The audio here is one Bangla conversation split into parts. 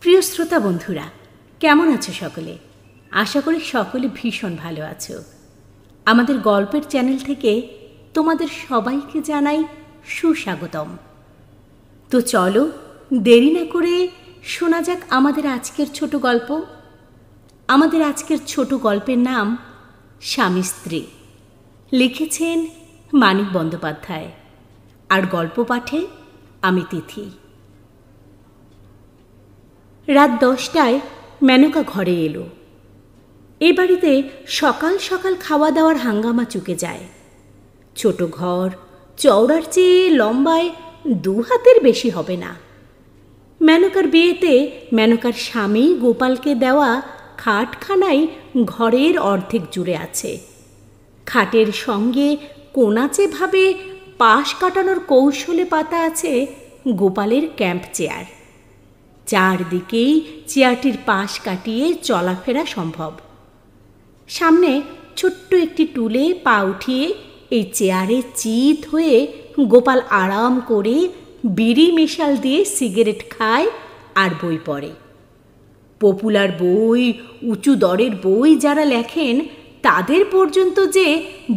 প্রিয় শ্রোতা বন্ধুরা, কেমন আছো সকলে? আশা করি সকলে ভীষণ ভালো আছো। আমাদের গল্পের চ্যানেল থেকে তোমাদের সবাইকে জানাই সুস্বাগতম। তো চলো দেরি না করে শোনা যাক আমাদের আজকের ছোট গল্প। আমাদের আজকের ছোট গল্পের নাম স্বামী স্ত্রী। লিখেছেন মানিক বন্দ্যোপাধ্যায়, আর গল্প পাঠে আমি তিথি। রাত 10টায় মেনকা ঘরে এলো। এ বাড়িতে সকাল সকাল খাওয়া দাওয়ার হাঙ্গামা চুকে যায়। ছোট ঘর, চওড়ার চেয়ে লম্বায় 2 হাতের বেশি হবে না। মেনকার বিয়েতে মেনকার স্বামী গোপালকে দেওয়া খাটখানাই ঘরের অর্ধেক জুড়ে আছে। খাটের সঙ্গে কোনাচেভাবে পাশ কাটানোর কৌশলে পাতা আছে গোপালের ক্যাম্প চেয়ার। চারদিকেই চেয়ারটির পাশ কাটিয়ে চলাফেরা সম্ভব। সামনে ছোট্ট একটি টুলে পা উঠিয়ে এই চেয়ারে চিত হয়ে গোপাল আরাম করে বিড়ি মেশাল দিয়ে সিগারেট খায় আর বই পড়ে। পপুলার বই, উঁচু দরের বই যারা লেখেন তাদের পর্যন্ত যে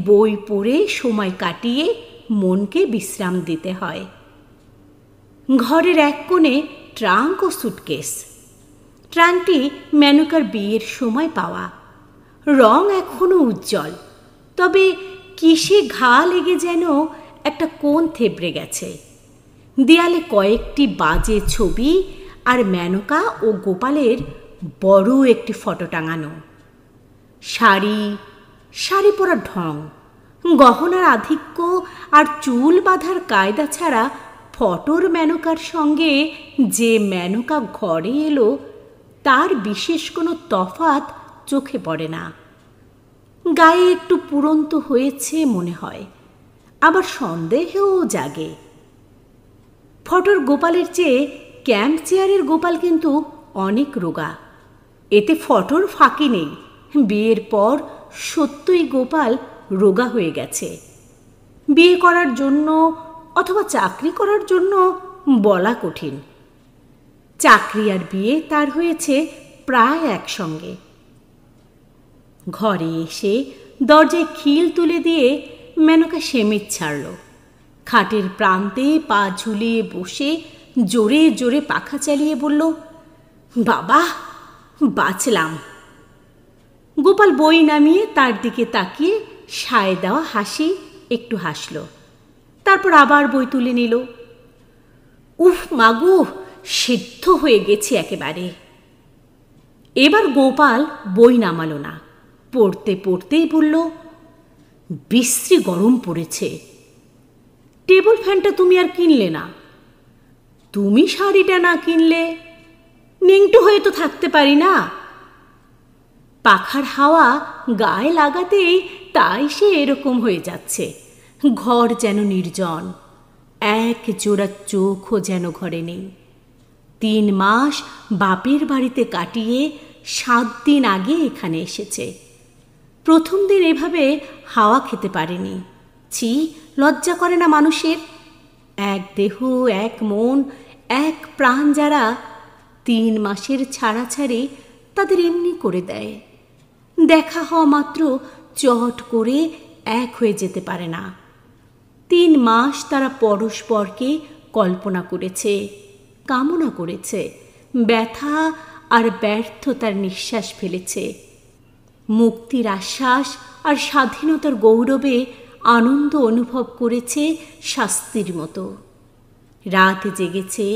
বই পড়ে সময় কাটিয়ে মনকে বিশ্রাম দিতে হয়। ঘরের এক কোণে ট্রাঙ্ক ও সুটকেস। ট্রাঙ্কটি মেনকার বিয়ের সময় পাওয়া। রং এখনো উজ্জ্বল, তবে কিসে ঘা লেগে যেন একটা কোণ থেবড়ে গেছে। দেয়ালে কয়েকটি বাজে ছবি আর মেনকা ও গোপালের বড় একটি ফটো টাঙানো। শাড়ি পরার ঢং, গহনার আধিক্য আর চুল বাঁধার কায়দা ছাড়া ফটোর মেনকার সঙ্গে যে মেনকা ঘরে এলো তার বিশেষ কোনো তফাৎ চোখে পড়ে না। গায়ে একটু পুরন্ত হয়েছে মনে হয়, আবার সন্দেহও জাগে। ফটোর গোপালের চেয়ে ক্যাম্প চেয়ারের গোপাল কিন্তু অনেক রোগা। এতে ফটোর ফাঁকি নেই। বিয়ের পর সত্যই গোপাল রোগা হয়ে গেছে। বিয়ে করার জন্য অথবা চাকরি করার জন্য বলা কঠিন। চাকরি আর বিয়ে তার হয়েছে প্রায় একসঙ্গে। ঘরে এসে দরজায় খিল তুলে দিয়ে মেনকা সেমিজ ছাড়ল। খাটের প্রান্তে পা ঝুলিয়ে বসে জোরে জোরে পাখা চালিয়ে বলল, বাবা বাঁচলাম। গোপাল বই নামিয়ে তার দিকে তাকিয়ে সায় দেওয়া হাসি একটু হাসল, তারপর আবার বই তুলে নিল। উফ মাগো, সিদ্ধ হয়ে গেছি একেবারে। এবার গোপাল বই নামালো না, পড়তে পড়তেই বলল, বিশ্রী গরম পড়েছে। টেবিল ফ্যানটা তুমি আর কিনলে না? তুমি শাড়িটা না কিনলে নেংটু হয়ে তো থাকতে পারি না। পাখার হাওয়া গায়ে লাগাতেই তাই সে এরকম হয়ে যাচ্ছে। ঘর যেন নির্জন, এক জোড়া চোখও যেন ঘরে নেই। 3 মাস বাপের বাড়িতে কাটিয়ে 7 দিন আগে এখানে এসেছে। প্রথম দিন এভাবে হাওয়া খেতে পারেনি। ছি, লজ্জা করে না মানুষের? এক দেহ, এক মন, এক প্রাণ যারা 3 মাসের ছাড়াছাড়ি তাদের এমনি করে দেয়। দেখা হওয়া মাত্র চট করে এক হয়ে যেতে পারে না। 3 মাস তারা পরস্পরকে কল্পনা করেছে, কামনা করেছে, ব্যথা আর ব্যর্থতার নিঃশ্বাস ফেলেছে। মুক্তির আশ্বাস আর স্বাধীনতার গৌরবে আনন্দ অনুভব করেছে শাস্তির মতো। রাত জেগেছে,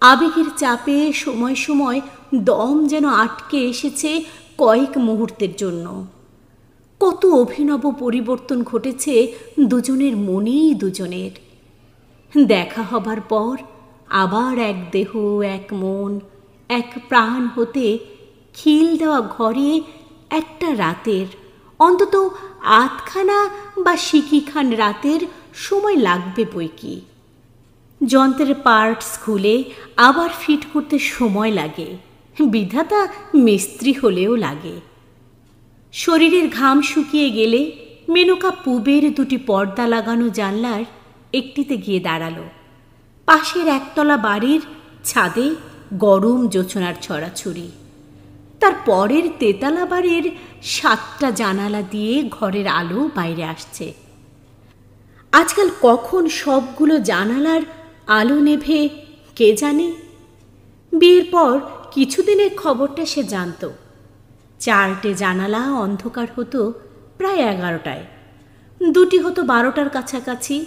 আবেগের চাপে সময় সময় দম যেন আটকে এসেছে কয়েক মুহূর্তের জন্য। কত অভিনব পরিবর্তন ঘটেছে দুজনের মনেই দুজনের। দেখা হবার পর আবার এক দেহ, এক মন, এক প্রাণ হতে খিল দেওয়া ঘরে একটা রাতের, অন্তত 8খানা বা সিকিখান রাতের সময় লাগবে বইকি। যন্ত্রের পার্টস খুলে আবার ফিট করতে সময় লাগে, বিধাতা মিস্ত্রি হলেও লাগে। শরীরের ঘাম শুকিয়ে গেলে মেনকা পূবের 2টি পর্দা লাগানো জানলার একটিতে গিয়ে দাঁড়ালো। পাশের একতলা বাড়ির ছাদে গরম জোছনার ছড়াছড়ি। তার পরের তেতালা বাড়ির 7টা জানালা দিয়ে ঘরের আলো বাইরে আসছে। আজকাল কখন সবগুলো জানালার আলো নেভে কে জানে। বিয়ের পর কিছুদিনের খবরটা সে জানত। 4টে জানালা অন্ধকার হতো প্রায় 11টায়, 2টি হতো 12টার কাছাকাছি,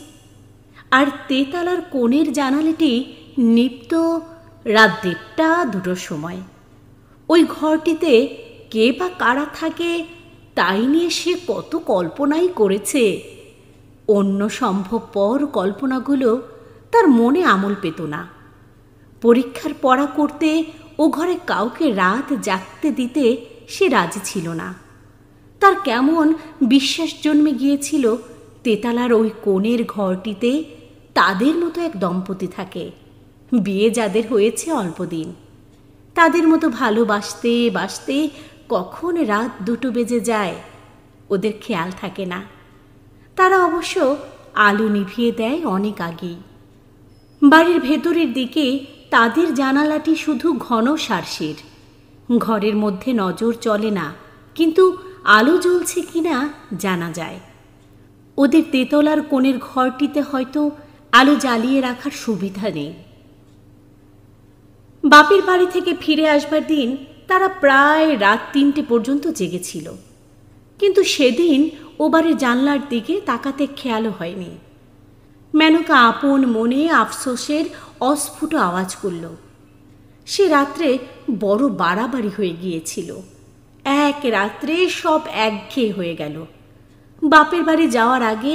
আর তেতালার কোণের জানালাটি নিপ্ত রাত 1:30-2টোর সময়। ওই ঘরটিতে কে বা কারা থাকে তাই নিয়ে সে কত কল্পনাই করেছে। অন্য সম্ভবপর কল্পনাগুলো তার মনে আমল পেত না। পরীক্ষার পড়া করতে ও ঘরে কাউকে রাত জাগতে দিতে সে রাজি ছিল না। তার কেমন বিশ্বাস জন্মে গিয়েছিল তেতালার ওই কোণের ঘরটিতে তাদের মতো এক দম্পতি থাকে, বিয়ে যাদের হয়েছে অল্পদিন। তাদের মতো ভালোবাসতে বাসতে কখন রাত 2টো বেজে যায় ওদের খেয়াল থাকে না। তারা অবশ্য আলো নিভিয়ে দেয় অনেক আগেই। বাড়ির ভেতরের দিকে তাদের জানালাটি শুধু ঘন সারসির। ঘরের মধ্যে নজর চলে না, কিন্তু আলো জ্বলছে কিনা জানা যায়। ওদের তেতলার কোণের ঘরটিতে হয়তো আলো জ্বালিয়ে রাখার সুবিধা নেই। বাপের বাড়ি থেকে ফিরে আসবার দিন তারা প্রায় রাত 3টে পর্যন্ত জেগেছিল, কিন্তু সেদিন ও বাড়ির জানলার দিকে তাকাতে খেয়ালও হয়নি। মেনকা আপন মনে আফসোসের অস্ফুট আওয়াজ করল। সে রাত্রে বড় বাড়াবাড়ি হয়ে গিয়েছিল। এক রাত্রে সব একঘেয়ে হয়ে গেল। বাপের বাড়ি যাওয়ার আগে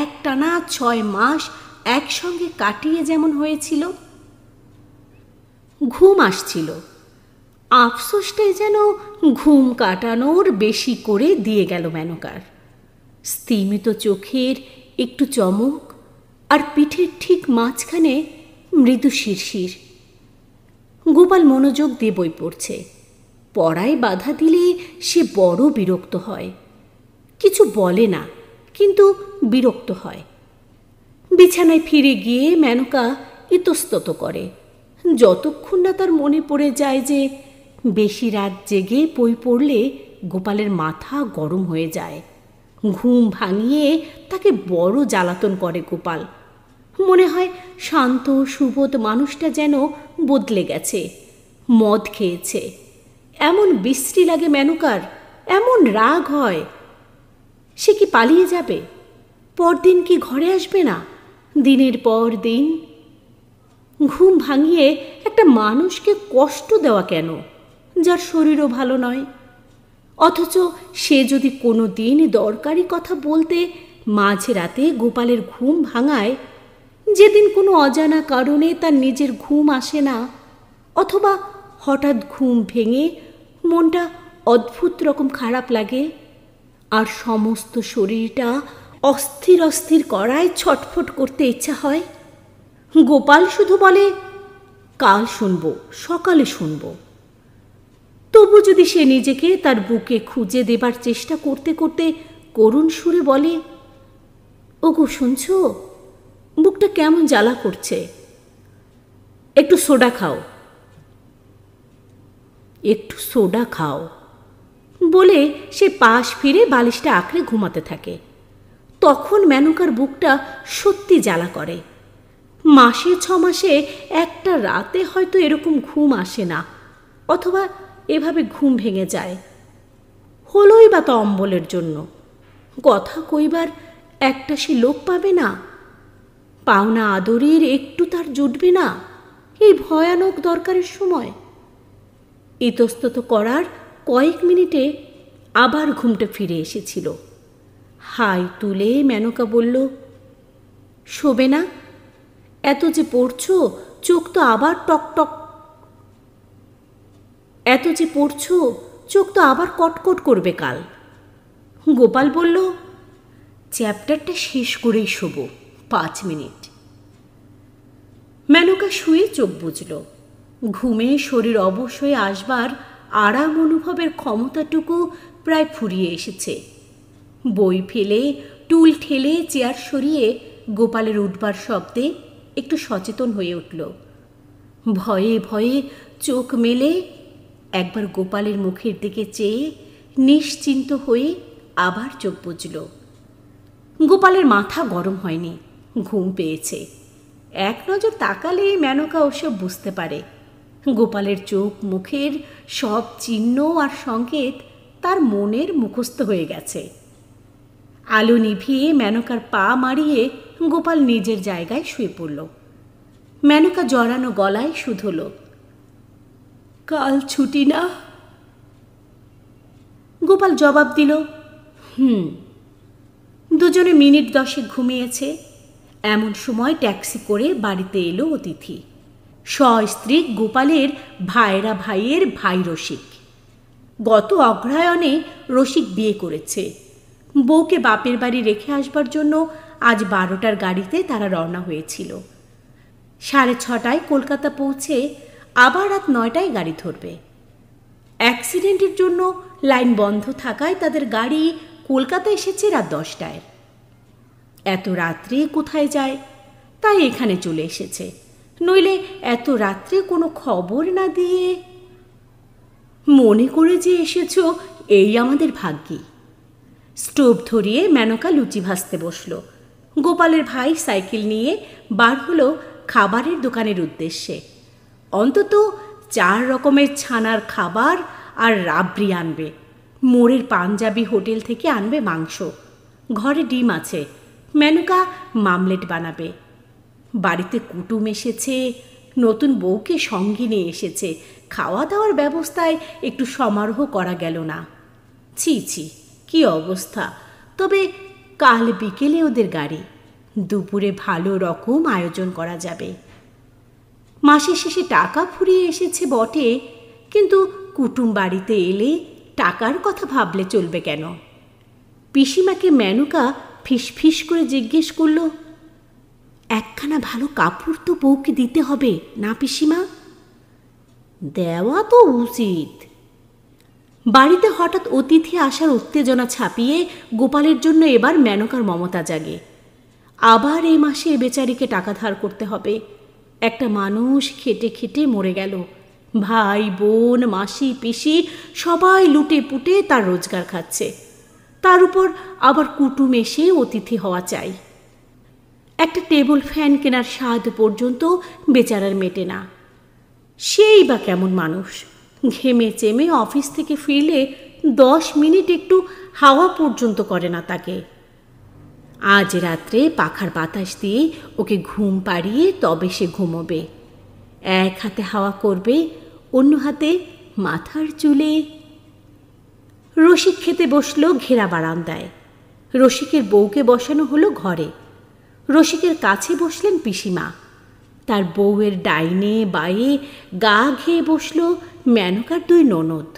একটানা 6 মাস একসঙ্গে কাটিয়ে যেমন হয়েছিল। ঘুম আসছিল, আফসোসটাই যেন ঘুম কাটানোর বেশি করে দিয়ে গেল মেনকার। স্থিমিত চোখের একটু চমক, আর পিঠের ঠিক মাঝখানে মৃদু শিরশির। গোপাল মনোযোগ দিয়ে বই পড়ছে। পড়ায় বাধা দিলে সে বড় বিরক্ত হয়। কিছু বলে না, কিন্তু বিরক্ত হয়। বিছানায় ফিরে গিয়ে মেনকা ইতস্তত করে, যতক্ষণ না তার মনে পড়ে যায় যে বেশি রাত জেগে বই পড়লে গোপালের মাথা গরম হয়ে যায়। ঘুম ভাঙিয়ে তাকে বড় জ্বালাতন করে গোপাল। মনে হয় শান্ত সুবোধ মানুষটা যেন বদলে গেছে, মদ খেয়েছে। এমন বিশ্রী লাগে মেনকার, এমন রাগ হয়। সে কি পালিয়ে যাবে? পরদিন কি ঘরে আসবে না? দিনের পর দিন ঘুম ভাঙিয়ে একটা মানুষকে কষ্ট দেওয়া কেন, যার শরীরও ভালো নয়? অথচ সে যদি কোনো দিন দরকারি কথা বলতে মাঝরাতে গোপালের ঘুম ভাঙায়, যেদিন কোনো অজানা কারণে তার নিজের ঘুম আসে না, অথবা হঠাৎ ঘুম ভেঙে মনটা অদ্ভুত রকম খারাপ লাগে, আর সমস্ত শরীরটা অস্থির অস্থির করায় ছটফট করতে ইচ্ছা হয়, গোপাল শুধু বলে, কাল শুনব, সকালে শুনব। তবু যদি সে নিজেকে তার বুকে খুঁজে দেবার চেষ্টা করতে করতে করুণ সুরে বলে, ওগো শুনছ, বুকটা কেমন জ্বালা করছে, একটু সোডা খাও, একটু সোডা খাও, বলে সে পাশ ফিরে বালিশটা আঁকড়ে ঘুমাতে থাকে। তখন মেনকার বুকটা সত্যি জ্বালা করে। মাসে 6 মাসে একটা রাতে হয়তো এরকম ঘুম আসে না, অথবা এভাবে ঘুম ভেঙে যায়। হলোই বা তো অম্বলের জন্য। কথা কইবার একটা সে লোক পাবে না, পাওনা আদরের একটু তার জুটবে না এই ভয়ানক দরকারের সময়। ইতস্তত করার কয়েক মিনিটে আবার ঘুমটা ফিরে এসেছিল। হাই তুলে মেনকা বলল, শোবে না? এত যে পড়ছো, চোখ তো আবার টকটক, এত যে পড়ছো, চোখ তো আবার কটকট করবে কাল। গোপাল বলল, চ্যাপ্টারটা শেষ করেই শোবো, 5 মিনিট। মেনকা শুয়ে চোখ বুজল। ঘুমে শরীর অবশ হয়ে আসবার আরাম অনুভবের ক্ষমতাটুকু প্রায় ফুরিয়ে এসেছে। বই ফেলে টুল ঠেলে চেয়ার সরিয়ে গোপালের উঠবার শব্দে একটু সচেতন হয়ে উঠল। ভয়ে ভয়ে চোখ মেলে একবার গোপালের মুখের দিকে চেয়ে নিশ্চিন্ত হয়ে আবার চোখ বুজল। গোপালের মাথা গরম হয়নি, ঘুম পেয়েছে। এক নজর তাকালে মেনকা ওসব বুঝতে পারে। গোপালের চোখ মুখের সব চিহ্ন আর সংকেত তার মনের মুখস্থ হয়ে গেছে। আলো নিভিয়ে মেনকার পা মারিয়ে গোপাল নিজের জায়গায় শুয়ে পড়ল। মেনকা জড়ানো গলায় শুধল, কাল ছুটি না? গোপাল জবাব দিল, দুজনে মিনিট 10 ঘুমিয়েছে। এমন সময় ট্যাক্সি করে বাড়িতে এলো অতিথি। সস্ত্রী গোপালের ভাইরা ভাইয়ের ভাই রসিক। গত অগ্রহায়ণে রসিক বিয়ে করেছে। বউকে বাপের বাড়ি রেখে আসবার জন্য আজ 12টার গাড়িতে তারা রওনা হয়েছিল। 6:30টায় কলকাতা পৌঁছে আবার রাত 9টায় গাড়ি ধরবে। অ্যাক্সিডেন্টের জন্য লাইন বন্ধ থাকায় তাদের গাড়ি কলকাতা এসেছে রাত 10টায়। এত রাত্রে কোথায় যায়, তাই এখানে চলে এসেছে। নইলে এত রাত্রে কোনো খবর না দিয়ে মনে করে যে এসেছো, এই আমাদের ভাগ্যি। স্টোভ ধরিয়ে মেনকা লুচি ভাজতে বসল। গোপালের ভাই সাইকেল নিয়ে বার হলো খাবারের দোকানের উদ্দেশ্যে। অন্তত 4 রকমের ছানার খাবার আর রাবড়ি আনবে। মোড়ের পাঞ্জাবি হোটেল থেকে আনবে মাংস। ঘরে ডিম আছে, মেনকা মামলেট বানাবে। বাড়িতে কুটুম এসেছে, নতুন বউকে সঙ্গে নিয়ে এসেছে। খাওয়া দাওয়ার ব্যবস্থায় একটু সমারোহ করা গেল না। ছি ছি, কি অবস্থা! তবে কাল বিকেলে ওদের গাড়ি, দুপুরে ভালো রকম আয়োজন করা যাবে। মাসের শেষে টাকা ফুরিয়ে এসেছে বটে, কিন্তু কুটুম বাড়িতে এলে টাকার কথা ভাবলে চলবে কেন? পিসিমাকে মেনকা ফিসফিস করে জিজ্ঞেস করল, একখানা ভালো কাপড় তো বউকে দিতে হবে না পিসিমা? দেওয়া তো উচিত। বাড়িতে হঠাৎ অতিথি আসার উত্তেজনা ছাপিয়ে গোপালের জন্য এবার মেনকার মমতা জাগে। আবার এই মাসে এ বেচারিকে টাকা ধার করতে হবে। একটা মানুষ খেটে খেটে মরে গেল। ভাই বোন মাসি পিসি সবাই লুটে পুটে তার রোজগার খাচ্ছে। তার উপর আবার কুটুম এসে অতিথি হওয়া চাই। একটা টেবিল ফ্যান কেনার স্বাদ পর্যন্ত বেচারার মেটে না। সেই বা কেমন মানুষ! ঘেমে চেমে অফিস থেকে ফিরলে 10 মিনিট একটু হাওয়া পর্যন্ত করে না তাকে। আজ রাত্রে পাখার বাতাস দিয়ে ওকে ঘুম পাড়িয়ে তবে সে ঘুমোবে। এক হাতে হাওয়া করবে, অন্য হাতে মাথার চুলে। রসিক খেতে বসল ঘেরা বারান্দায়। রসিকের বউকে বসানো হলো ঘরে। রসিকের কাছে বসলেন পিসিমা। তার বউয়ের ডাইনে বায়ে গা ঘেয়ে বসল মেনকার 2 ননদ।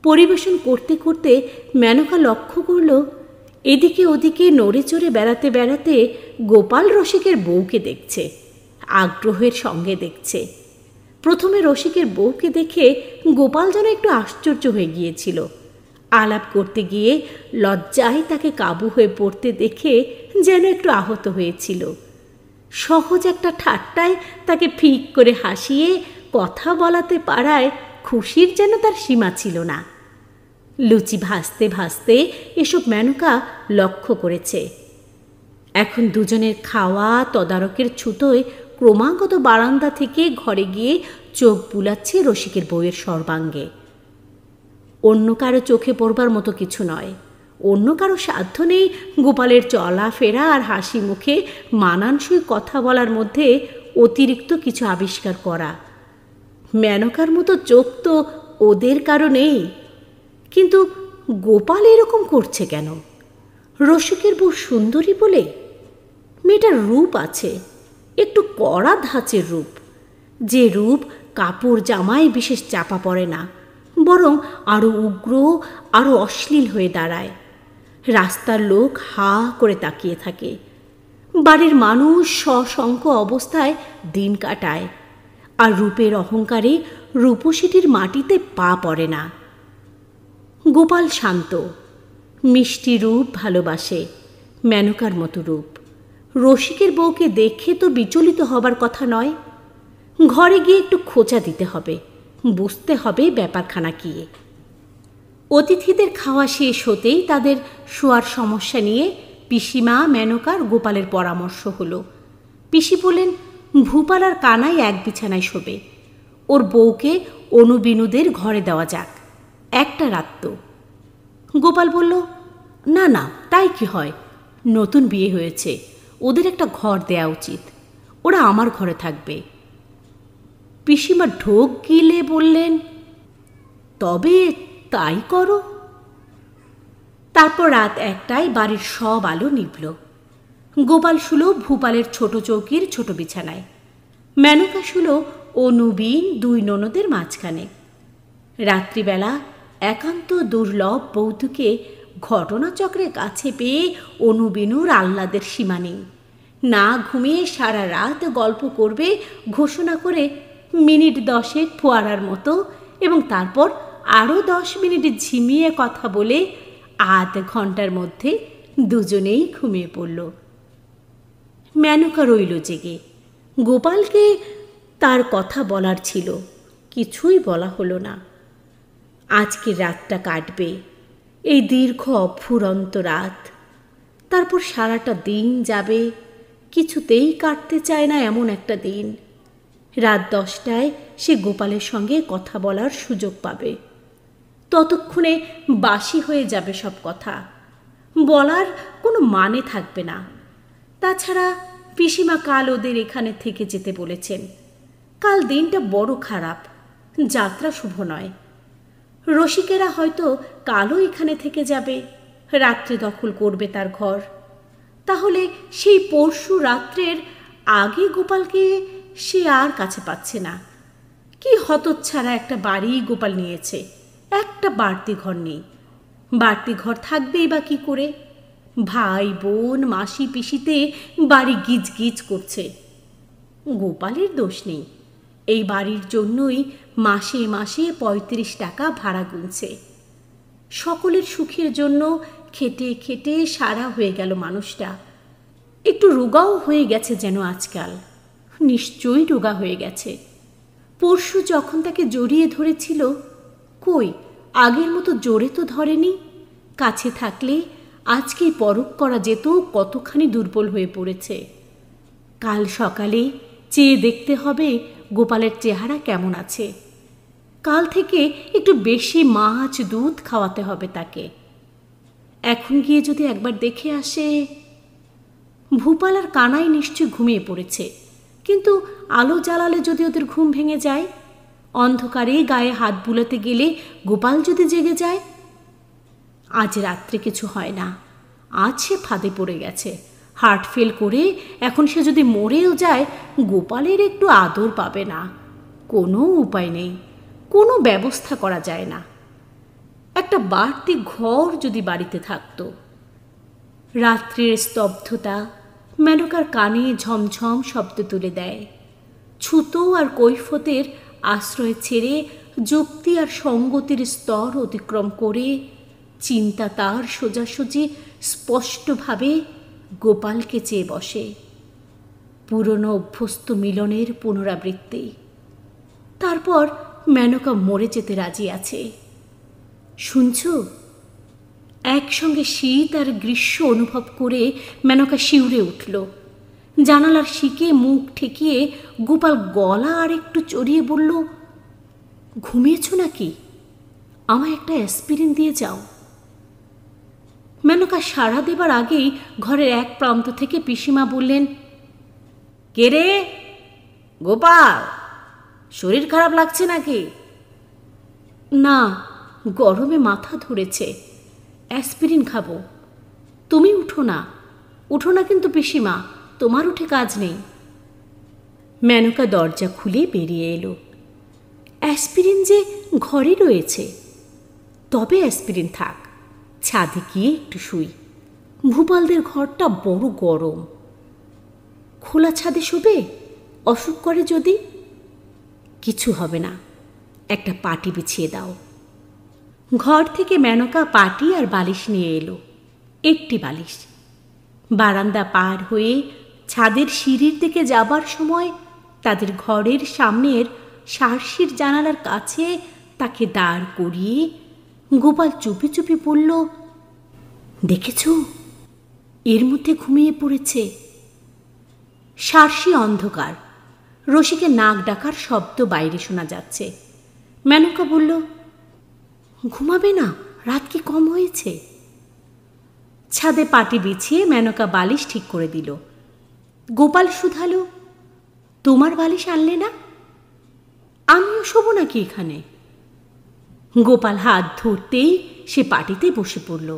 পরিবেশন করতে করতে মেনকা লক্ষ্য করল, এদিকে ওদিকে নড়ে চড়ে বেড়াতে বেড়াতে গোপাল রসিকের বউকে দেখছে, আগ্রহের সঙ্গে দেখছে। প্রথমে রসিকের বউকে দেখে গোপাল যেন একটু আশ্চর্য হয়ে গিয়েছিল। আলাপ করতে গিয়ে লজ্জায় তাকে কাবু হয়ে পড়তে দেখে যেন একটু আহত হয়েছিল। সহজ একটা ঠাট্টায় তাকে ফিক করে হাসিয়ে কথা বলাতে পারায় খুশির যেন তার সীমা ছিল না। লুচি ভাজতে ভাজতে এসব মেনকা লক্ষ্য করেছে। এখন দুজনের খাওয়া তদারকের ছুতোয় ক্রমাগত বারান্দা থেকে ঘরে গিয়ে চোখ বুলাচ্ছে রসিকের বউয়ের সর্বাঙ্গে। অন্য কারো চোখে পড়বার মতো কিছু নয়। অন্য কারো সাধ্য নেই গোপালের চলাফেরা আর হাসি মুখে মানানসই কথা বলার মধ্যে অতিরিক্ত কিছু আবিষ্কার করা। মেনকার মতো চোখ তো ওদের কারো নেই। কিন্তু গোপাল এরকম করছে কেন? রসিকের বউ সুন্দরী বলে? মেয়েটার রূপ আছে, একটু কড়া ধাঁচের রূপ। যে রূপ কাপড় জামায় বিশেষ চাপা পড়ে না, বরং আরও উগ্র, আরও অশ্লীল হয়ে দাঁড়ায়। রাস্তার লোক হা করে তাকিয়ে থাকে। বাড়ির মানুষ সশঙ্ক অবস্থায় দিন কাটায়। আর রূপের অহংকারে রূপসীটির মাটিতে পা পড়ে না। গোপাল শান্ত, মিষ্টি রূপ ভালোবাসে, মেনকার মতো রূপ। রসিকের বউকে দেখে তো বিচলিত হবার কথা নয়। ঘরে গিয়ে একটু খোঁচা দিতে হবে, বুঝতে হবে ব্যাপারখানা কি। অতিথিদের খাওয়া শেষ হতেই তাদের শোয়ার সমস্যা নিয়ে পিসিমা, মেনকার, গোপালের পরামর্শ হলো। পিসি বললেন, ভূপাল আর কানাই এক বিছানায় শোবে, ওর বউকে অনুবিনুদের ঘরে দেওয়া যাক, একটা রাত তো। গোপাল বলল, না না, তাই কি হয়, নতুন বিয়ে হয়েছে, ওদের একটা ঘর দেয়া উচিত, ওরা আমার ঘরে থাকবে। পিসিমা ঢোক গিলে বললেন, তবে তাই করো। তারপর রাত 1টায় বাড়ির সব আলো নিভল। গোপাল শুলো ভূপালের ছোট চৌকির ছোট বিছানায়, মেনকা শুলো অনুবিন 2 ননদের মাঝখানে। রাত্রিবেলা একান্ত দুর্লভ বৌদ্ধকে ঘটনাচক্রে কাছে পেয়ে অনুবিনুর আহ্লাদের সীমা নেই। না ঘুমিয়ে সারা রাত গল্প করবে ঘোষণা করে মিনিট 10 ফোয়ারার মতো, এবং তারপর আরও 10 মিনিট ঝিমিয়ে কথা বলে আধ ঘন্টার মধ্যে দুজনেই ঘুমিয়ে পড়ল। মেনকা রইল জেগে। গোপালকে তার কথা বলার ছিল, কিছুই বলা হলো না। আজকের রাতটা কাটবে, এই দীর্ঘ অফুরন্ত রাত, তারপর সারাটা দিন যাবে, কিছুতেই কাটতে চায় না এমন একটা দিন। রাত 10টায় সে গোপালের সঙ্গে কথা বলার সুযোগ পাবে। ততক্ষণে বাসি হয়ে যাবে সব কথা, বলার কোনো মানে থাকবে না। তাছাড়া পিসিমা কাল ওদের এখানে থেকে যেতে বলেছেন। কাল দিনটা বড় খারাপ, যাত্রা শুভ নয়। রসিকেরা হয়তো কালও এখানে থেকে যাবে, রাত্রে দখল করবে তার ঘর। তাহলে সেই পরশু রাত্রের আগে গোপালকে সে আর কাছে পাচ্ছে না। কি হতচ্ছাড়া একটা বাড়ি গোপাল নিয়েছে, একটা বাড়তি ঘর নেই। বাড়তি ঘর থাকবেই বা কি করে? ভাই বোন মাসি পিসিতে বাড়ি গিজ গিজ করছে। গোপালের দোষ নেই, এই বাড়ির জন্যই মাসে মাসে 35 টাকা ভাড়া গুনছে। সকলের সুখের জন্য খেটে খেটে সারা হয়ে গেল মানুষটা। একটু রোগাও হয়ে গেছে যেন আজকাল, নিশ্চয়ই রোগা হয়ে গেছে। পরশু যখন তাকে জড়িয়ে ধরেছিল, কই আগের মতো জোরে তো ধরেনি। কাছে থাকলে আজকেই পরখ করা যেত কতখানি দুর্বল হয়ে পড়েছে। কাল সকালে চেয়ে দেখতে হবে গোপালের চেহারা কেমন আছে। কাল থেকে একটু বেশি মাছ দুধ খাওয়াতে হবে তাকে। এখন গিয়ে যদি একবার দেখে আসে। ভূপাল আর কানাই নিশ্চয় ঘুমিয়ে পড়েছে, কিন্তু আলো জ্বালালে যদি ওদের ঘুম ভেঙে যায়, অন্ধকারে গায়ে হাত বুলাতে গেলে গোপাল যদি জেগে যায়। আজ রাত্রে কিছু হয় না, আজ সে ফাঁদে পড়ে গেছে। হার্ট ফেল করে এখন সে যদি মরেও যায়, গোপালের একটু আদর পাবে না। কোনো উপায় নেই, কোনো ব্যবস্থা করা যায় না। একটা বাড়তি ঘর যদি বাড়িতে থাকতো। রাত্রির স্তব্ধতা মেনকার কানে ঝমঝম শব্দ তুলে দেয়। ছুতো আর কৈফতের আশ্রয় ছেড়ে যুক্তি আর সঙ্গতির স্তর অতিক্রম করে চিন্তা তার সোজাসুজি স্পষ্টভাবে গোপালকে চেয়ে বসে। পুরনো অভ্যস্ত মিলনের পুনরাবৃত্তি। তারপর মেনকা মরে যেতে রাজি আছে। শুনছ? একসঙ্গে শীত আর গ্রীষ্ম অনুভব করে মেনকা শিউরে উঠল। জানালার শিকে মুখ ঠেকিয়ে গোপাল গলা আর একটু চড়িয়ে বলল, ঘুমিয়েছ নাকি? আমায় একটা অ্যাসপিরিন দিয়ে যাও। মেনকা সাড়া দেবার আগেই ঘরের এক প্রান্ত থেকে পিসিমা বললেন, কে রে? গোপাল, শরীর খারাপ লাগছে নাকি? না, গরমে মাথা ধরেছে, অ্যাসপিরিন খাবো। তুমি উঠো না, উঠো না কিন্তু পিসিমা, তোমার উঠে কাজ নেই। মেনকা দরজা খুলে বেরিয়ে এলো। অ্যাসপিরিন যে ঘরে রয়েছে। তবে অ্যাসপিরিন থাক, ছাদে গিয়ে একটু শুই। ভূপালদের ঘরটা বড় গরম। খোলা ছাদে শোবে? অসুখ করে যদি? কিছু হবে না, একটা পাটি বিছিয়ে দাও। ঘর থেকে মেনকা পাটি আর বালিশ নিয়ে এলো। একটি বালিশ। বারান্দা পার হয়ে ছাদের সিঁড়ির দিকে যাবার সময় তাদের ঘরের সামনের সার্সির জানালার কাছে তাকে দাঁড় করিয়ে গোপাল চুপি চুপি বলল, দেখেছ, এর মধ্যে ঘুমিয়ে পড়েছে। সার্সি অন্ধকার, রসিকের নাক ডাকার শব্দ বাইরে শোনা যাচ্ছে। মেনকা বলল, ঘুমাবে না? রাত কি কম হয়েছে? ছাদে পাটি বিছিয়ে মেনকা বালিশ ঠিক করে দিল। গোপাল শুধালো, তোমার বালিশ আনলে না? আমিও শোবো নাকি এখানে? গোপাল হাত ধরতেই সে পাটিতে বসে পড়ল।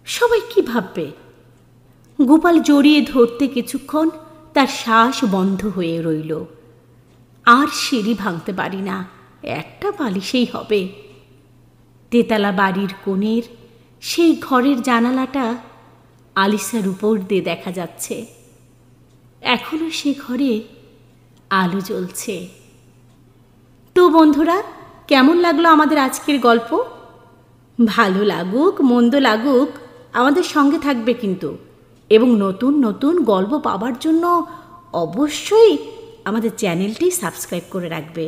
সবাই কি ভাববে? গোপাল জড়িয়ে ধরতে কিছুক্ষণ তার শ্বাস বন্ধ হয়ে রইল। আর সিঁড়ি ভাঙতে পারি না, একটা বালিশেই হবে। তেতলা বাড়ির কোণের সেই ঘরের জানালাটা আলিসার উপর দিয়ে দেখা যাচ্ছে। এখনো সে ঘরে আলো জ্বলছে। তো বন্ধুরা, কেমন লাগলো আমাদের আজকের গল্প? ভালো লাগুক মন্দ লাগুক, আমাদের সঙ্গে থাকবে কিন্তু, এবং নতুন নতুন গল্প পাবার জন্য অবশ্যই আমাদের চ্যানেলটি সাবস্ক্রাইব করে রাখবে।